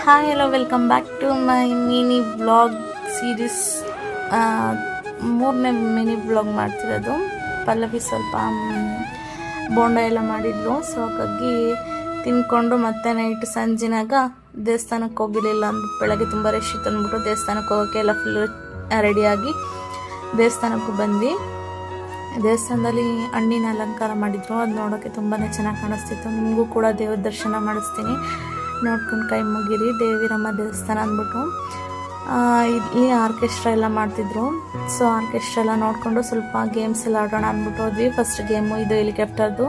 Hi hello welcome back to my mini vlog series. ಮೂರನೇ mini vlog ಮಾಡ್ತಿರೋದು. ಪಲ್ಲವಿ ಸ್ವಲ್ಪ ಬೋಂಡ ಎಲ್ಲ ಮಾಡಿದ್ರು, ಸೊ ಹಾಗಾಗಿ ತಿನ್ಕೊಂಡು ಮತ್ತೆ ನೈಟ್ ಸಂಜಿನಾಗ ದೇವಸ್ಥಾನಕ್ಕೆ ಹೋಗಿರಲಿಲ್ಲ ಅಂದ್ಬಿಟ್ಟು ಬೆಳಗ್ಗೆ ತುಂಬ ರಶ್ ಇತ್ತು ಅಂದ್ಬಿಟ್ಟು ದೇವಸ್ಥಾನಕ್ಕೆ ಹೋಗೋಕ್ಕೆ ಎಲ್ಲ ಫುಲ್ ರೆಡಿಯಾಗಿ ದೇವಸ್ಥಾನಕ್ಕೂ ಬಂದ್ವಿ. ದೇವಸ್ಥಾನದಲ್ಲಿ ಹಣ್ಣಿನ ಅಲಂಕಾರ ಮಾಡಿದ್ರು, ಅದು ನೋಡೋಕ್ಕೆ ತುಂಬಾ ಚೆನ್ನಾಗಿ ಕಾಣಿಸ್ತಿತ್ತು. ನಿಮಗೂ ಕೂಡ ದೇವ್ರ ದರ್ಶನ ಮಾಡಿಸ್ತೀನಿ, ನೋಡ್ಕೊಂಡು ಕೈ ಮುಗಿರಿ. ದೇವಿರಮ್ಮ ದೇವಸ್ಥಾನ ಅಂದ್ಬಿಟ್ಟು ಇಲ್ಲಿ ಆರ್ಕೆಸ್ಟ್ರಾ ಎಲ್ಲ ಮಾಡ್ತಿದ್ರು. ಸೊ ಆರ್ಕೆಸ್ಟ್ರಾ ಎಲ್ಲ ನೋಡಿಕೊಂಡು ಸ್ವಲ್ಪ ಗೇಮ್ಸ್ ಎಲ್ಲ ಆಡೋಣ ಅಂದ್ಬಿಟ್ಟು ಹೋದ್ವಿ. ಫಸ್ಟ್ ಗೇಮು ಇದು ಹೆಲಿಕಾಪ್ಟರ್ದು.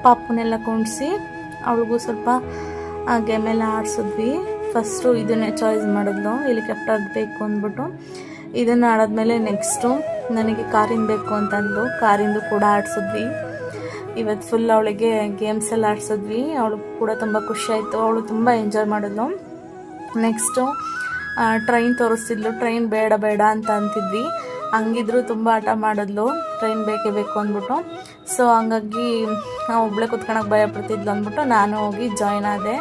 ಪಾಪುನೆಲ್ಲ ಕುಣಿಸಿ ಅವಳಿಗೂ ಸ್ವಲ್ಪ ಗೇಮ್ ಎಲ್ಲ ಆಡಿಸಿದ್ವಿ. ಫಸ್ಟು ಇದನ್ನೇ ಚಾಯ್ಸ್ ಮಾಡಿದ್ಲು, ಹೆಲಿಕಾಪ್ಟರ್ ಬೇಕು ಅಂದ್ಬಿಟ್ಟು. ಇದನ್ನು ಆಡಾದ್ಮೇಲೆ ನೆಕ್ಸ್ಟು ನನಗೆ ಕಾರಿಂದ ಬೇಕು ಅಂತಂದು ಕಾರಿಂದು ಕೂಡ ಆಡಿಸಿದ್ವಿ. ಇವತ್ತು ಫುಲ್ ಅವಳಿಗೆ ಗೇಮ್ಸ್ ಎಲ್ಲ ಆಡಿಸಿದ್ವಿ. ಅವಳು ಕೂಡ ತುಂಬ ಖುಷಿ ಆಯಿತು, ಅವಳು ತುಂಬ ಎಂಜಾಯ್ ಮಾಡಿದ್ಲು. Next train ತೋರಿಸ್ತಿದ್ಲು. ಟ್ರೈನ್ ಬೇಡ ಬೇಡ ಅಂತ ಅಂತಿದ್ವಿ, ಹಂಗಿದ್ರು ತುಂಬ ಆಟ ಮಾಡಿದ್ಲು, ಟ್ರೈನ್ ಬೇಕೇ ಬೇಕು ಅಂದ್ಬಿಟ್ಟು. ಸೊ ಹಂಗಾಗಿ ಒಬ್ಬಳೇ ಕುತ್ಕೊಳಕ್ಕೆ ಭಯ ಪಡ್ತಿದ್ಲು ಅಂದ್ಬಿಟ್ಟು ನಾನು ಹೋಗಿ ಜಾಯ್ನ್ ಆದೆ.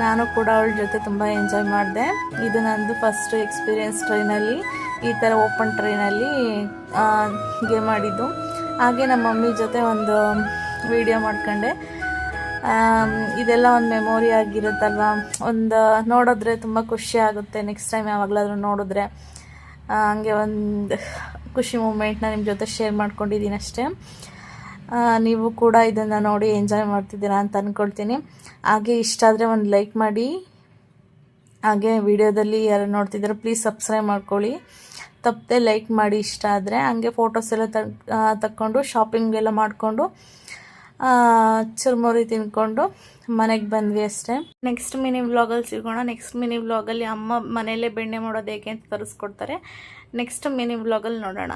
ನಾನು ಕೂಡ ಅವಳ ಜೊತೆ ತುಂಬ ಎಂಜಾಯ್ ಮಾಡಿದೆ. ಇದು ನಂದು ಫಸ್ಟ್ ಎಕ್ಸ್ಪೀರಿಯೆನ್ಸ್ ಟ್ರೈನಲ್ಲಿ, ಈ ಥರ ಓಪನ್ ಟ್ರೈನಲ್ಲಿ ಗೇಮ್ ಆಡಿದ್ದು. ಹಾಗೆ ನಮ್ಮ ಮಮ್ಮಿ ಜೊತೆ ಒಂದು ವಿಡಿಯೋ ಮಾಡ್ಕೊಂಡೆ. ಇದೆಲ್ಲ ಒಂದು ಮೆಮೊರಿ ಆಗಿರುತ್ತಲ್ವ, ಒಂದು ನೋಡಿದ್ರೆ ತುಂಬ ಖುಷಿ ಆಗುತ್ತೆ. ನೆಕ್ಸ್ಟ್ ಟೈಮ್ ಯಾವಾಗಲಾದ್ರೂ ನೋಡಿದ್ರೆ ಹಂಗೆ ಒಂದು ಖುಷಿ ಮೂಮೆಂಟ್ನ ನಿಮ್ಮ ಜೊತೆ ಶೇರ್ ಮಾಡ್ಕೊಂಡಿದ್ದೀನಿ ಅಷ್ಟೇ. ನೀವು ಕೂಡ ಇದನ್ನು ನೋಡಿ ಎಂಜಾಯ್ ಮಾಡ್ತಿದ್ದೀರಾ ಅಂತ ಅಂದ್ಕೊಳ್ತೀನಿ. ಹಾಗೆ ಇಷ್ಟ ಆದರೆ ಒಂದು ಲೈಕ್ ಮಾಡಿ. ಹಾಗೆ ವಿಡಿಯೋದಲ್ಲಿ ಯಾರು ನೋಡ್ತಿದ್ದೀರೋ ಪ್ಲೀಸ್ ಸಬ್ಸ್ಕ್ರೈಬ್ ಮಾಡ್ಕೊಳ್ಳಿ, ತಪ್ಪದೆ ಲೈಕ್ ಮಾಡಿ ಇಷ್ಟ ಆದರೆ. ಹಂಗೆ ಫೋಟೋಸ್ ಎಲ್ಲ ತಕ್ಕೊಂಡು ಶಾಪಿಂಗ್ ಎಲ್ಲ ಮಾಡಿಕೊಂಡು ಚುರುಮುರಿ ತಿನ್ಕೊಂಡು ಮನೆಗೆ ಬಂದ್ವಿ ಅಷ್ಟೇ. ನೆಕ್ಸ್ಟ್ ಮಿನಿ ವ್ಲಾಗಲ್ಲಿ ಸಿಗೋಣ. ನೆಕ್ಸ್ಟ್ ಮಿನಿ ವ್ಲಾಗಲ್ಲಿ ಅಮ್ಮ ಮನೆಯಲ್ಲೇ ಬೆಣ್ಣೆ ಮಾಡೋದು ಹೇಗೆ ಅಂತ ತರಿಸ್ಕೊಡ್ತಾರೆ. ನೆಕ್ಸ್ಟ್ ಮಿನಿ ವ್ಲಾಗಲ್ಲಿ ನೋಡೋಣ.